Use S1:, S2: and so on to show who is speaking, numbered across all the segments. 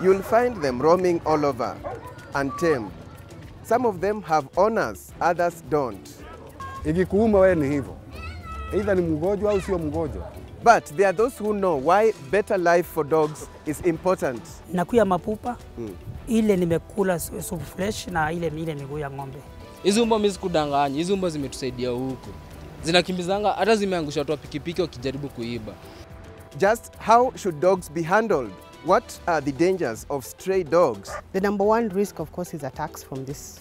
S1: You'll find them roaming all over, untamed. Some of them have owners, others don't.
S2: Ikikuuma wewe ni hivyo. Either ni mgonjwa au sio mgonjwa.
S1: But there are those who know why better life for dogs is important.
S3: Nakuya mapupa, ile nimekula soup fresh na ile miguu ya ng'ombe.
S4: Hizo mbwa mimi sikudanganya, hizo mbwa zimetusaidia huko. Zinakimbizanga hata zimeangusha watu wa pikipiki wakijaribu kuiba.
S1: Just how should dogs be handled? What are the dangers of stray dogs?
S5: The number one risk, of course, is attacks from these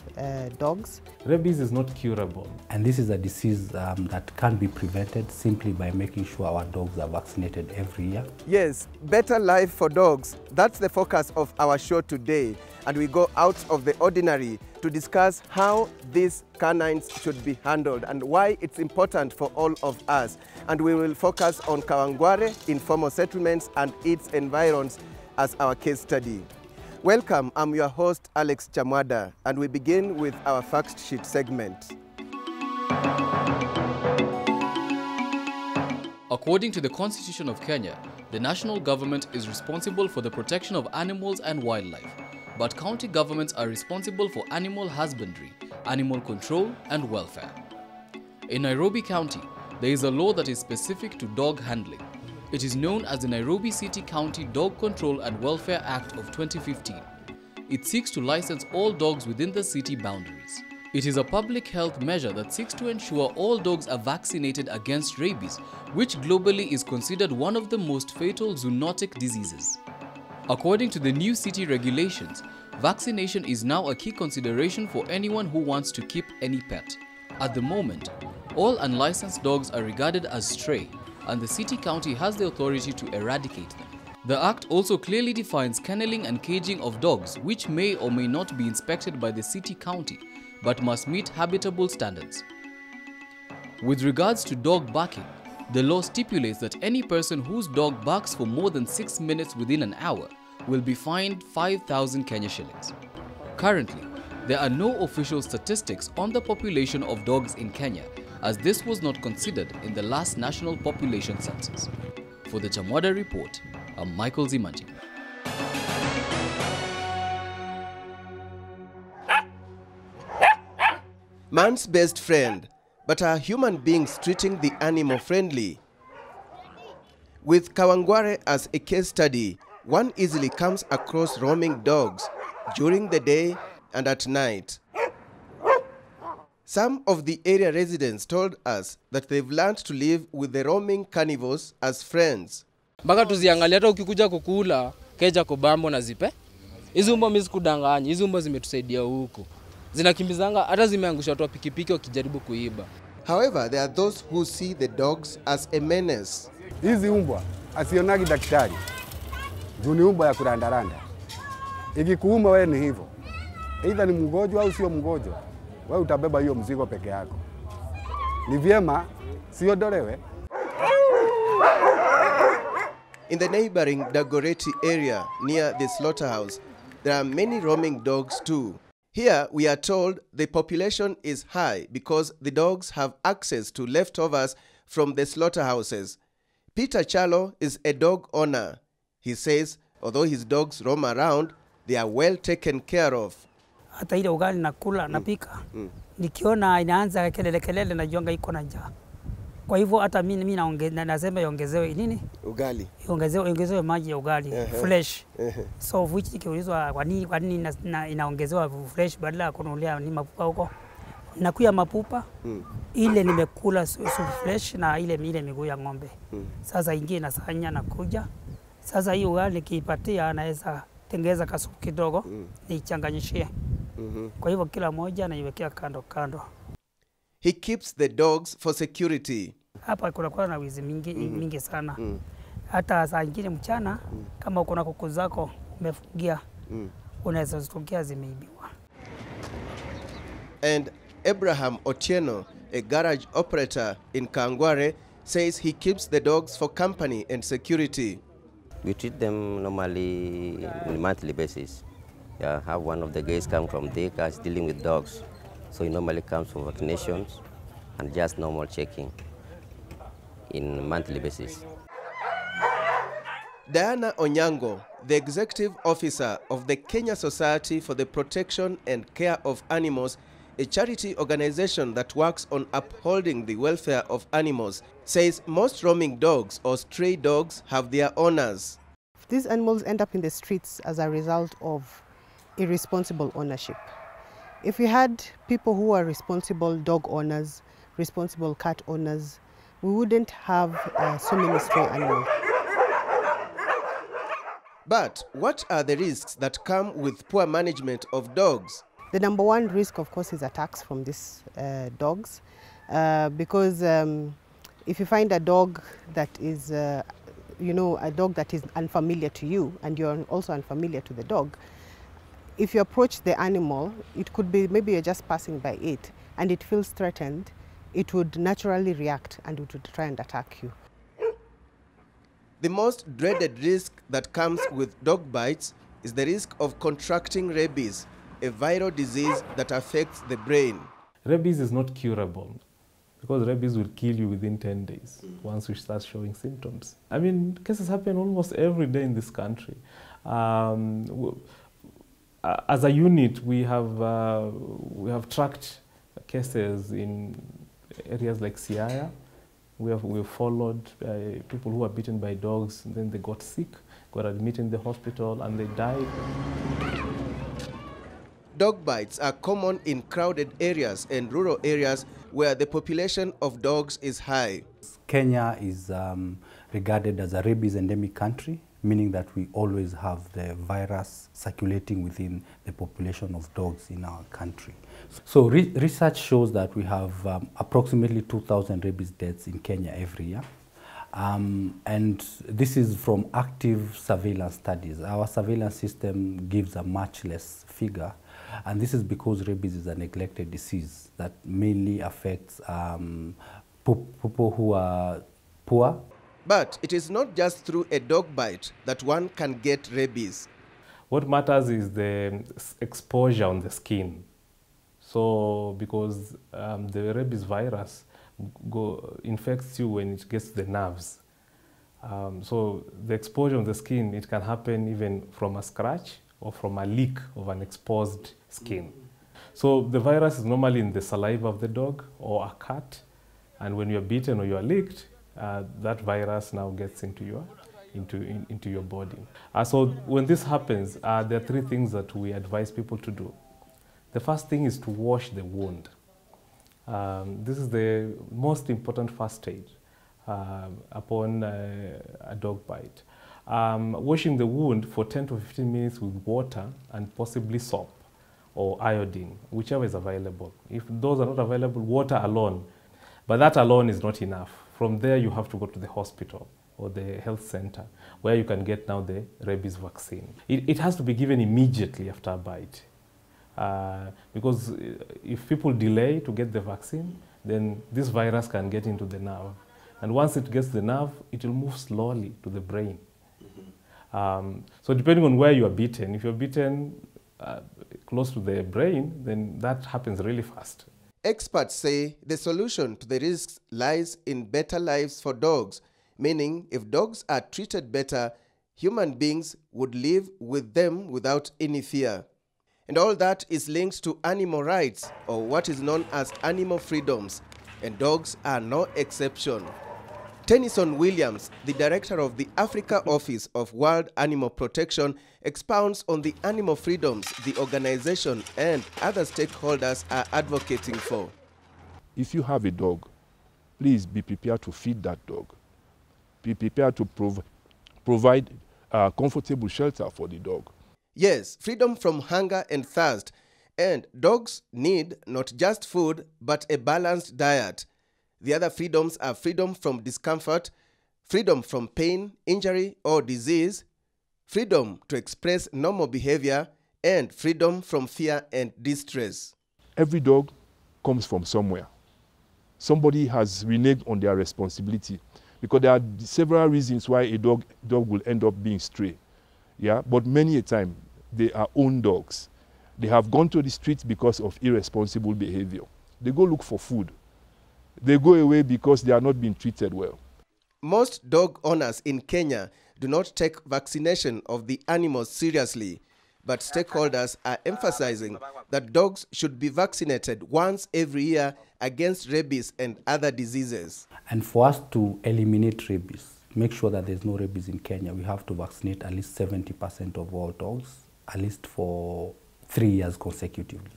S5: dogs.
S6: Rabies is not curable, and this is a disease that can be prevented simply by making sure our dogs are vaccinated every year.
S1: Yes, better life for dogs. That's the focus of our show today. And we go out of the ordinary to discuss how these canines should be handled and why it's important for all of us. And we will focus on Kawangware, informal settlements, and its environs as our case study. Welcome, I'm your host, Alex Chamwada, and we begin with our fact sheet segment.
S7: According to the Constitution of Kenya, the national government is responsible for the protection of animals and wildlife, but county governments are responsible for animal husbandry, animal control, and welfare. In Nairobi County, there is a law that is specific to dog handling. It is known as the Nairobi City County Dog Control and Welfare Act of 2015. It seeks to license all dogs within the city boundaries. It is a public health measure that seeks to ensure all dogs are vaccinated against rabies, which globally is considered one of the most fatal zoonotic diseases. According to the new city regulations, vaccination is now a key consideration for anyone who wants to keep any pet. At the moment, all unlicensed dogs are regarded as stray, and the city county has the authority to eradicate them. The act also clearly defines kenneling and caging of dogs, which may or may not be inspected by the city county, but must meet habitable standards. With regards to dog barking, the law stipulates that any person whose dog barks for more than 6 minutes within an hour will be fined 5,000 Kenya shillings. Currently, there are no official statistics on the population of dogs in Kenya, as this was not considered in the last national population census. For the Chamwada report, I'm Michael Zimanji.
S1: Man's best friend, but are human beings treating the animal friendly? With Kawangware as a case study, one easily comes across roaming dogs during the day and at night. Some of the area residents told us that they've learned to live with the roaming carnivores as friends.
S4: Mpaka tuziangalia hata ukikuja kukula keja kobambo na zipe. Hizo mbwa mimi sikudanganya, hizo mbwa zimetusaidia huko. Zinakimbizanga hata zimeangusha watu wa pikipiki wakijaribu kuiba.
S1: However, there are those who see the dogs as a menace.
S2: Hizi umbwa asionagi daktari. Juu ni umbwa ya kurandaranda. Ikikuuma wewe ni hivyo. Either ni mgonjwa au sio mgonjwa. Wewe utabeba hiyo mzigo peke yako. Ni vyema siondolewe.
S1: In the neighboring Dagoretti area near the slaughterhouse, there are many roaming dogs too. Here we are told the population is high because the dogs have access to leftovers from the slaughterhouses. Peter Chalo is a dog owner. He says although his dogs roam around, they are well taken care of.
S3: Hata ile ugali nakula napika. Nikiona inaanza kelele najonga iko na njaa. Kwa hivyo hata mimi nasema iongezewe nini?
S1: Ugali.
S3: Iongezewe maji ya ugali fresh. So which nikiulizwa kwa nini inaongezewa fresh badala ya kununulia ni mapupa huko. Nakuya mapupa. Ile nimekula soup fresh na ile miguu ya ng'ombe. Sasa ingine nasanya na kuja. Sasa hiyo ugali nikiipatia anaweza tengeza kasupu kidogo nichanganyishie. Kwa hivyo kila moja naiwekea kando.
S1: He keeps the dogs for security.
S3: Hapa kuna na wizi mingi sana. Hata saa nyingine mchana kama uko na kuku zako umefungia unaweza zitokea zimeibiwa.
S1: And Abraham Otieno, a garage operator in Kawangware, says he keeps the dogs for company and security.
S8: We treat them normally on a monthly basis. Yeah, have one of the guys come from there dealing with dogs. So he normally comes for vaccinations and just normal checking in monthly basis.
S1: Diana Onyango, the executive officer of the Kenya Society for the Protection and Care of Animals, a charity organization that works on upholding the welfare of animals, says most roaming dogs or stray dogs have their owners.
S5: These animals end up in the streets as a result of irresponsible ownership. If we had people who are responsible dog owners, responsible cat owners, we wouldn't have so many stray animals.
S1: But what are the risks that come with poor management of dogs?
S5: The number one risk, of course, is attacks from these dogs, because if you find a dog that is, a dog that is unfamiliar to you, and you're also unfamiliar to the dog, if you approach the animal, it could be maybe you're just passing by it, and it feels threatened, it would naturally react and it would try and attack you.
S1: The most dreaded risk that comes with dog bites is the risk of contracting rabies, a viral disease that affects the brain.
S9: Rabies is not curable because rabies will kill you within 10 days once you start showing symptoms. I mean, cases happen almost every day in this country. As a unit, we have tracked cases in areas like Siaya. We've followed people who were bitten by dogs, and then they got sick, got admitted in the hospital, and they died.
S1: Dog bites are common in crowded areas and rural areas where the population of dogs is high.
S6: Kenya is regarded as a rabies endemic country, meaning that we always have the virus circulating within the population of dogs in our country. So research shows that we have approximately 2,000 rabies deaths in Kenya every year. And this is from active surveillance studies. Our surveillance system gives a much less figure, and this is because rabies is a neglected disease that mainly affects people who are poor.
S1: But it is not just through a dog bite that one can get rabies.
S9: What matters is the exposure on the skin. So because the rabies virus infects you when it gets the nerves. So the exposure on the skin, it can happen even from a scratch or from a leak of an exposed skin. So the virus is normally in the saliva of the dog or a cat, and when you're bitten or you're licked, that virus now gets into your body. So when this happens, there are three things that we advise people to do. The first thing is to wash the wound. This is the most important first aid upon a dog bite. Washing the wound for 10 to 15 minutes with water and possibly soap or iodine, whichever is available. If those are not available, water alone. But that alone is not enough. From there, you have to go to the hospital or the health center where you can get now the rabies vaccine. It has to be given immediately after a bite. Because if people delay to get the vaccine, then this virus can get into the nerve. And once it gets the nerve, it will move slowly to the brain. So depending on where you are bitten, if you're bitten close to the brain, then that happens really fast.
S1: Experts say the solution to the risks lies in better lives for dogs, meaning if dogs are treated better, human beings would live with them without any fear. And all that is linked to animal rights, or what is known as animal freedoms, and dogs are no exception. Tennyson Williams, the director of the Africa Office of World Animal Protection, expounds on the animal freedoms the organization and other stakeholders are advocating for.
S10: If you have a dog, please be prepared to feed that dog. Be prepared to provide comfortable shelter for the dog.
S1: Yes, freedom from hunger and thirst. And dogs need not just food, but a balanced diet. The other freedoms are freedom from discomfort, freedom from pain, injury, or disease, freedom to express normal behavior, and freedom from fear and distress.
S10: Every dog comes from somewhere. Somebody has reneged on their responsibility, because there are several reasons why a dog will end up being stray. Yeah, but many a time, they are own dogs. They have gone to the streets because of irresponsible behavior. They go look for food. They go away because they are not being treated well.
S1: Most dog owners in Kenya do not take vaccination of the animals seriously. But stakeholders are emphasizing that dogs should be vaccinated once every year against rabies and other diseases.
S6: And for us to eliminate rabies, make sure that there's no rabies in Kenya, we have to vaccinate at least 70% of all dogs, at least for 3 years consecutively.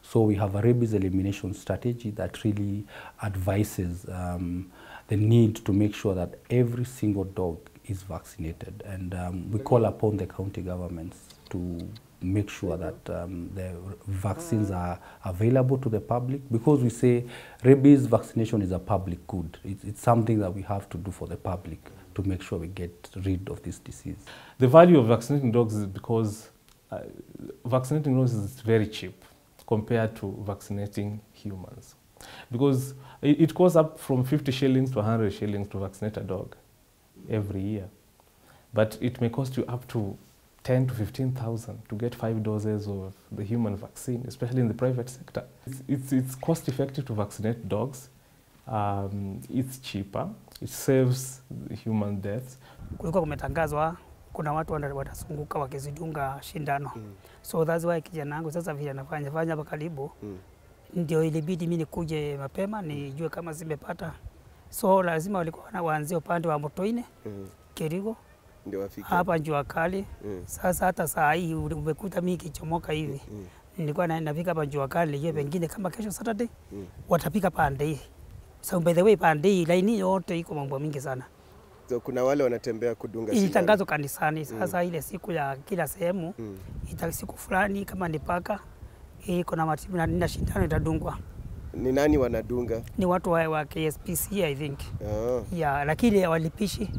S6: So we have a rabies elimination strategy that really advises the need to make sure that every single dog is vaccinated. And we call upon the county governments to make sure that the vaccines are available to the public, because we say rabies vaccination is a public good. It's something that we have to do for the public to make sure we get rid of this disease.
S9: The value of vaccinating dogs is because vaccinating dogs is very cheap compared to vaccinating humans. Because it costs up from 50 shillings to 100 shillings to vaccinate a dog every year. But it may cost you up to 10 to 15,000 to get 5 doses of the human vaccine, especially in the private sector. It's cost effective to vaccinate dogs. It's cheaper. It saves human deaths.
S3: Kulikuwa kumetangazwa kuna watu watasunguka wakizidunga shindano. So that's why kijana wangu sasa vile anafanya hapa karibu. Ndio ilibidi mimi nikuje mapema nijue kama zimepata. So lazima walikuwa waanzie upande wa Motoine, Kerigo, ndio wafike hapa Jua Kali. Sasa hata saa hii umekuta mimi kichomoka hivi. Nilikuwa nafika hapa Jua Kali, je, pengine kama kesho Saturday watapika pande hii. So by the way pande hii line yote iko mambo mingi sana.
S1: So kuna wale wanatembea kudunga sindano.
S3: Ilitangazwa kanisani. Sasa ile siku ya kila sehemu siku fulani kama ni paka kuna matibu na shindano itadungwa.
S1: Ni nani wanadunga? Ni
S3: watu wa KSPC I think. Yeah, lakini walipishi.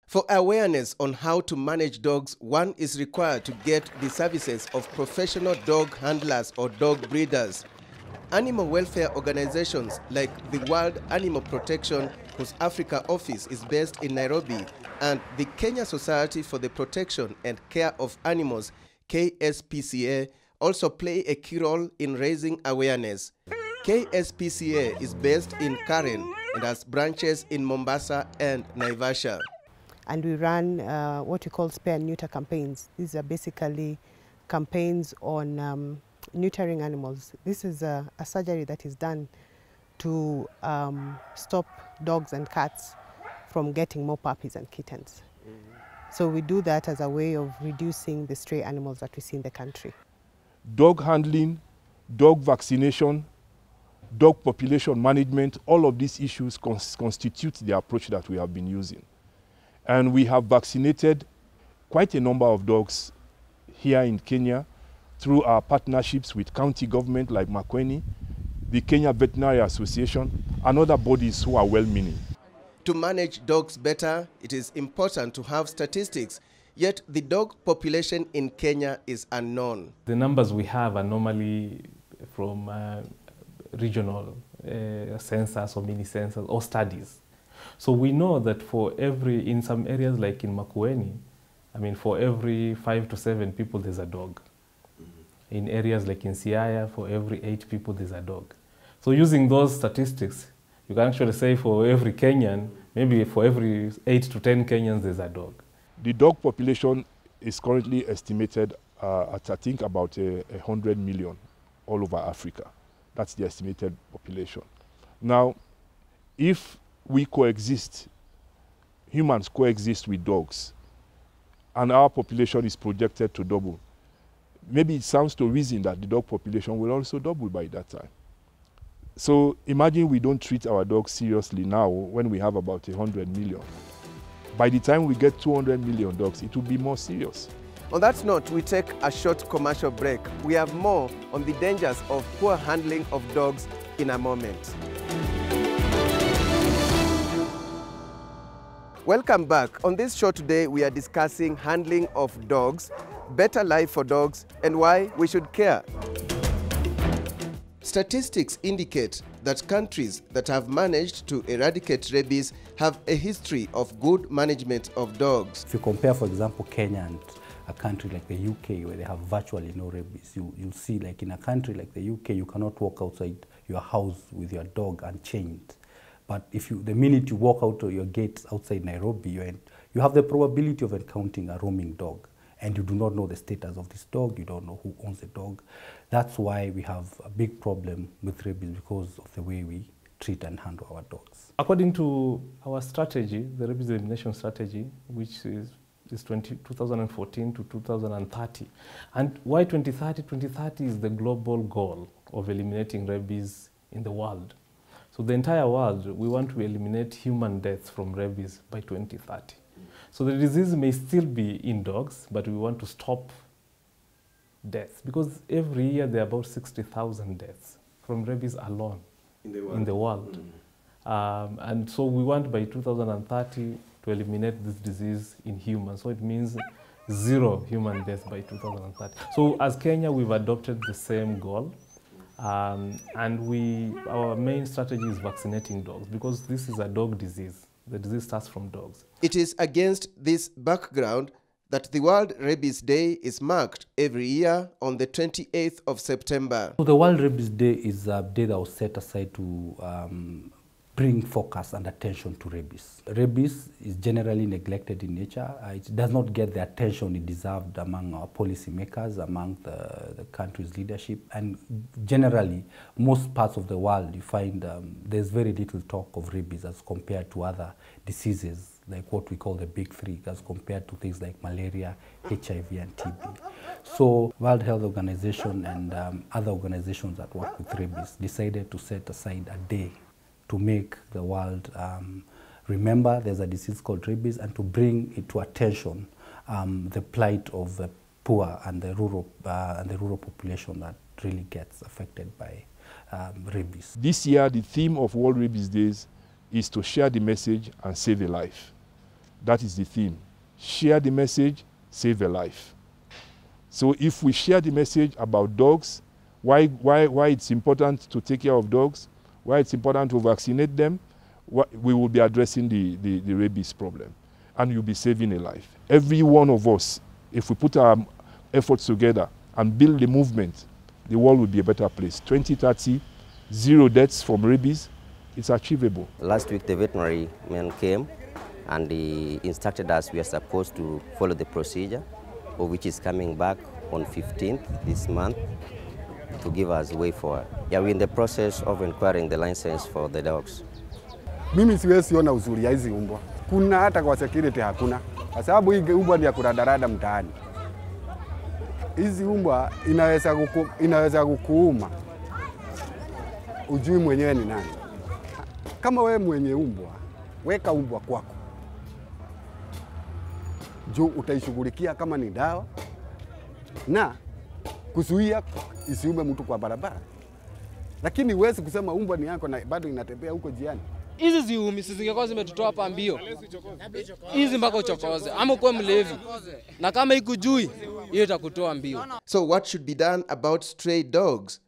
S1: For awareness on how to manage dogs, one is required to get the services of professional dog handlers or dog breeders. Animal welfare organizations like the World Animal Protection, whose Africa office is based in Nairobi, and the Kenya Society for the Protection and Care of Animals, KSPCA, also play a key role in raising awareness. KSPCA is based in Karen and has branches in Mombasa and Naivasha.
S5: And we run what we call spay and neuter campaigns. These are basically campaigns on neutering animals. This is a surgery that is done to stop dogs and cats from getting more puppies and kittens. So we do that as a way of reducing the stray animals that we see in the country.
S10: Dog handling, dog vaccination, dog population management, all of these issues constitute the approach that we have been using. And we have vaccinated quite a number of dogs here in Kenya through our partnerships with county government like Makueni, the Kenya Veterinary Association, and other bodies who are well-meaning.
S1: To manage dogs better, it is important to have statistics, yet the dog population in Kenya is unknown.
S9: The numbers we have are normally from regional census or mini-census or studies. So we know that in some areas like in Makueni, for every 5 to 7 people there's a dog. In areas like in Siaya, for every 8 people there's a dog. So using those statistics, you can actually say for every Kenyan, maybe for every 8 to 10 Kenyans there's a dog.
S10: The dog population is currently estimated at, I think, about 100 million all over Africa. That's the estimated population. Now, if we coexist, humans coexist with dogs, and our population is projected to double, maybe it sounds to reason that the dog population will also double by that time. So imagine we don't treat our dogs seriously now when we have about 100 million. By the time we get 200 million dogs, it will be more serious.
S1: On that note, we take a short commercial break. We have more on the dangers of poor handling of dogs in a moment. Welcome back. On this show today, we are discussing handling of dogs, better life for dogs, and why we should care. Statistics indicate that countries that have managed to eradicate rabies have a history of good management of dogs.
S6: If you compare, for example, Kenya and a country like the UK where they have virtually no rabies, you'll see like in a country like the UK, you cannot walk outside your house with your dog unchained. But the minute you walk out of your gates outside Nairobi, you have the probability of encountering a roaming dog, and you do not know the status of this dog, you don't know who owns the dog. That's why we have a big problem with rabies, because of the way we treat and handle our dogs.
S9: According to our strategy, the rabies elimination strategy, which is 2014 to 2030. And why 2030? 2030 is the global goal of eliminating rabies in the world. So the entire world, we want to eliminate human deaths from rabies by 2030. So the disease may still be in dogs, but we want to stop deaths, because every year there are about 60,000 deaths from rabies alone in the world. And so we want by 2030 to eliminate this disease in humans. So it means 0 human deaths by 2030. So as Kenya, we've adopted the same goal. And our main strategy is vaccinating dogs, because this is a dog disease. The disease starts from dogs.
S1: It is against this background that the World Rabies Day is marked every year on the 28th of September.
S6: So the World Rabies Day is a day that was set aside to bring focus and attention to rabies. Rabies is generally neglected in nature. It does not get the attention it deserved among our policymakers, among the country's leadership, and generally, most parts of the world, you find there's very little talk of rabies as compared to other diseases, like what we call the big three, as compared to things like malaria, HIV, and TB. So World Health Organization and other organizations that work with rabies decided to set aside a day to make the world remember there's a disease called rabies, and to bring it to attention the plight of the poor and the rural population that really gets affected by rabies.
S10: This year, the theme of World Rabies Days is to share the message and save a life. That is the theme. Share the message, save a life. So if we share the message about dogs, why it's important to take care of dogs, why it's important to vaccinate them, we will be addressing the rabies problem, and you'll be saving a life. Every one of us, if we put our efforts together and build the movement, the world will be a better place. 2030, 0 deaths from rabies, it's achievable.
S8: Last week the veterinary man came and he instructed us we are supposed to follow the procedure, which is coming back on 15th this month, to give us way forward. Yeah, we're in the process of inquiring the license for the dogs.
S2: Mimi siwezi ona uzuri ya hizi umbwa. Kuna hata kwa security hakuna. Kwa sababu hii umbwa ni ya kuradarada mtaani. Hizi umbwa inaweza kukuuma. Ujui mwenyewe ni nani. Kama wewe mwenye umbwa, weka umbwa kwako. Juu utaishughulikia kama ni dawa na kuzuia isiume mtu kwa barabara. Lakini huwezi kusema umbwa ni yako na bado inatembea huko jiani.
S4: Hizi ziumi zingekuwa zimetutoa hapa mbio. Hizi mpaka uchokoze ama kuwa mlevi. Na kama ikujui, hiyo itakutoa mbio.
S1: So what should be done about stray dogs?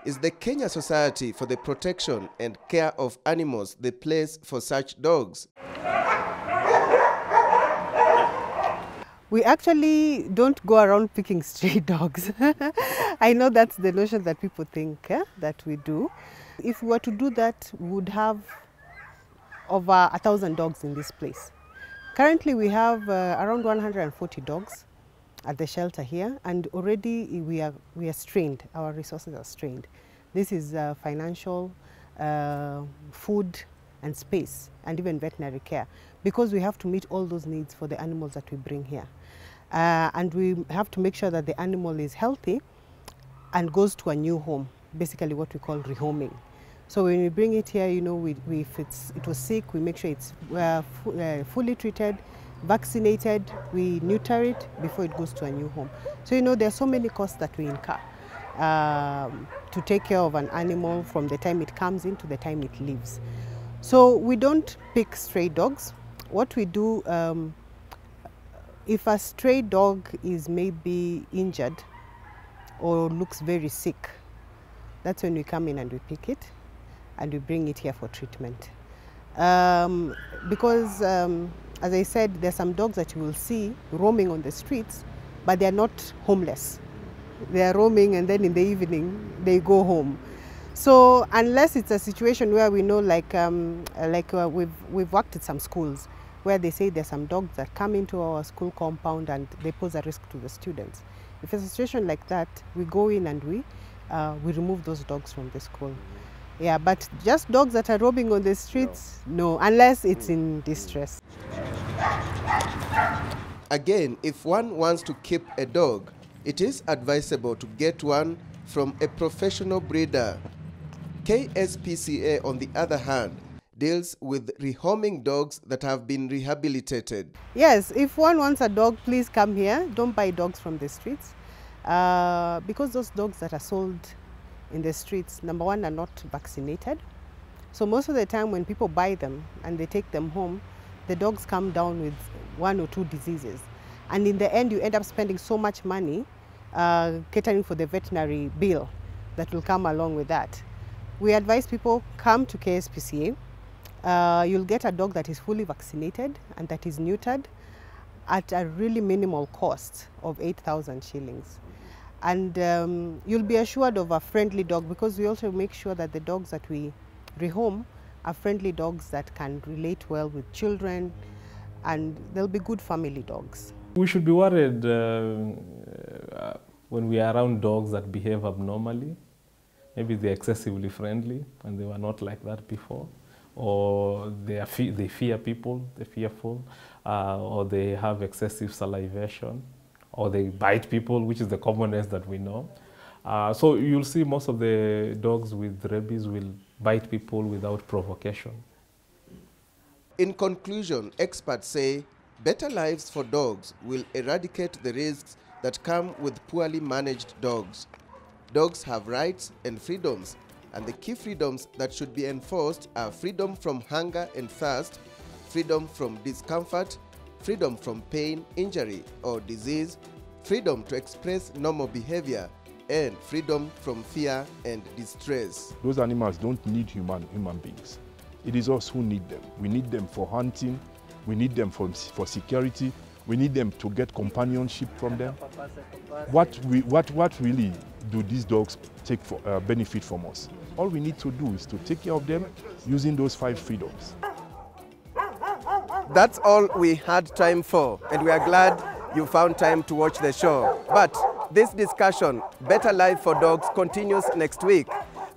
S1: Is the Kenya Society for the Protection and Care of Animals the place for such dogs?
S5: We actually don't go around picking stray dogs. I know that's the notion that people think that we do. If we were to do that, we would have over 1,000 dogs in this place. Currently, we have around 140 dogs at the shelter here, and already we are strained. Our resources are strained. This is financial, food, and space, and even veterinary care, because we have to meet all those needs for the animals that we bring here. And we have to make sure that the animal is healthy and goes to a new home, basically what we call rehoming. So when we bring it here, you know, if it was sick, we make sure it's fully treated, vaccinated, we neuter it before it goes to a new home. So, you know, there are so many costs that we incur to take care of an animal from the time it comes in to the time it leaves. So we don't pick stray dogs. What we do, if a stray dog is maybe injured or looks very sick, that's when we come in and we pick it and we bring it here for treatment. Because, as I said, there are some dogs that you will see roaming on the streets, but they are not homeless. They are roaming and then in the evening they go home. So unless it's a situation where we know, we've worked at some schools where they say there's some dogs that come into our school compound and they pose a risk to the students. If it's a situation like that, we go in and we remove those dogs from the school. Yeah, but just dogs that are roaming on the streets, no, unless it's in distress.
S1: Again, if one wants to keep a dog, it is advisable to get one from a professional breeder. KSPCA, on the other hand, deals with rehoming dogs that have been rehabilitated.
S5: Yes, if one wants a dog, please come here. Don't buy dogs from the streets. Because those dogs that are sold in the streets, number one, are not vaccinated. So most of the time when people buy them and they take them home, the dogs come down with 1 or 2 diseases. And in the end, you end up spending so much money catering for the veterinary bill that will come along with that. We advise people, come to KSPCA. You'll get a dog that is fully vaccinated and that is neutered at a really minimal cost of 8,000 shillings. And you'll be assured of a friendly dog, because we also make sure that the dogs that we rehome are friendly dogs that can relate well with children, and they'll be good family dogs.
S9: We should be worried when we are around dogs that behave abnormally. Maybe they're excessively friendly and they were not like that before, or they fear people, they're fearful, or they have excessive salivation, or they bite people, which is the commonest that we know. So you'll see most of the dogs with rabies will bite people without provocation.
S1: In conclusion, experts say better lives for dogs will eradicate the risks that come with poorly managed dogs. Dogs have rights and freedoms, and the key freedoms that should be enforced are freedom from hunger and thirst, freedom from discomfort, freedom from pain, injury, or disease, freedom to express normal behavior, and freedom from fear and distress.
S10: Those animals don't need human beings. It is us who need them. We need them for hunting, we need them for security, we need them to get companionship from them. What really do these dogs take for benefit from us? All we need to do is to take care of them using those 5 freedoms.
S1: That's all we had time for, and we are glad you found time to watch the show. But this discussion, Better Life for Dogs, continues next week.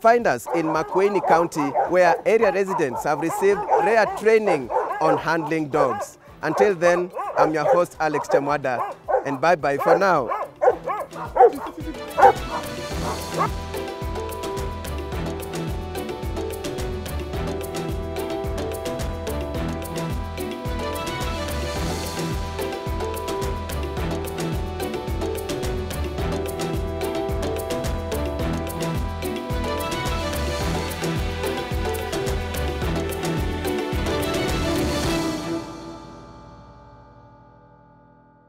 S1: Find us in Rehoming County, where area residents have received rare training on handling dogs. Until then, I'm your host, Alex Chamwada, and bye-bye for now.